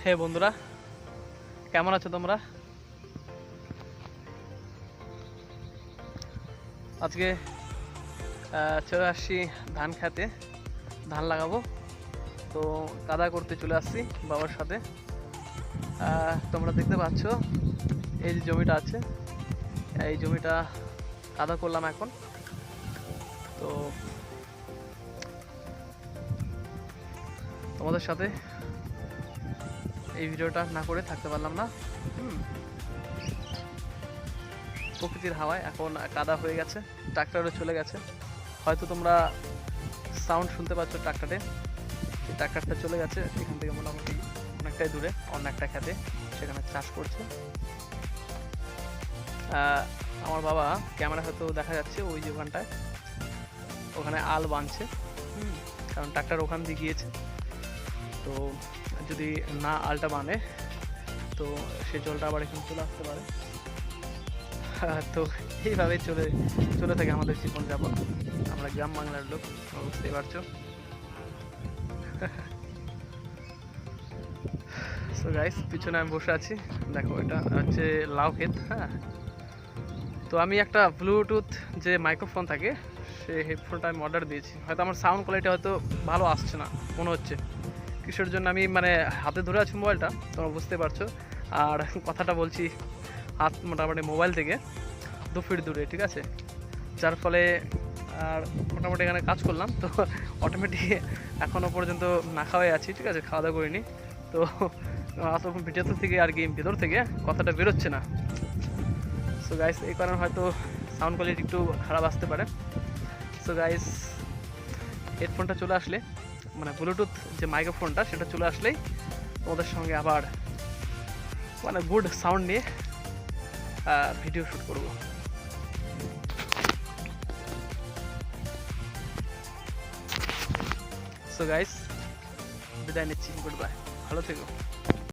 হে বন্ধুরা, কেমন আছো তোমরা? আজকে চলে আসছি ধান খেতে, ধান লাগাবো। তো কাদা করতে চলে আসছি বাবার সাথে। তোমরা দেখতে পাচ্ছ এই যে জমিটা আছে, এই জমিটা কাদা করলাম এখন। তো তোমাদের সাথে এই ভিডিওটা না করে থাকতে পারলাম না। প্রকৃতির হাওয়ায় এখন কাদা হয়ে গেছে, ট্রাক্টরও চলে গেছে। হয়তো তোমরা সাউন্ড শুনতে পাচ্ছ ট্রাক্টরে। সেই ট্রাক্টরটা চলে গেছে এখান থেকে মোটামুটি অনেকটাই দূরে, অন্য একটা খেতে, সেখানে চাষ করছে। আমার বাবা ক্যামেরা হয়তো দেখা যাচ্ছে ওই যে ওখানটায়, ওখানে আল বাঁধছে, কারণ ট্রাক্টর ওখান দিয়ে গিয়েছে। তো যদি না আলটা বাঁধে তো সে জলটা আবার এখানে চলে আসতে পারে। তো এইভাবে চলে থাকে আমাদের জীবনযাপন। আমরা গ্রাম বাংলার লোক, বুঝতেই পারছো। সো গাইস, পিছনে আমি বসে আছি, দেখো এটা হচ্ছে লাউ ক্ষেত। হ্যাঁ, তো আমি একটা ব্লুটুথ যে মাইক্রোফোন থাকে সেই হেডফোনটা আমি অর্ডার দিয়েছি। হয়তো আমার সাউন্ড কোয়ালিটি হয়তো ভালো আসছে না মনে হচ্ছে, কিসের জন্য। আমি মানে হাতে ধরে আছি মোবাইলটা, তোমরা বুঝতে পারছো, আর কথাটা বলছি হাত মোটামুটি মোবাইল থেকে 2 ফিট দূরে, ঠিক আছে। যার ফলে আর মোটামুটি এখানে কাজ করলাম, তো অটোমেটিক এখনও পর্যন্ত না খাওয়াই আছি, ঠিক আছে, খাওয়া দাওয়া করিনি। তো ভিডিও থেকে আর কি ভেতর থেকে কথাটা বেরোচ্ছে না। সো গাইস, এই কারণে হয়তো সাউন্ড কোয়ালিটি একটু খারাপ আসতে পারে। সো গাইস, হেডফোনটা চলে আসলে, মানে ব্লুটুথ যে মাইক্রোফোনটা সেটা চলে আসলেই তোমাদের সঙ্গে আবার মানে গুড সাউন্ড নিয়ে ভিডিও শ্যুট করব। সো গাইস, বিদায় নিচ্ছি, গুড বাই, ভালো থেকো।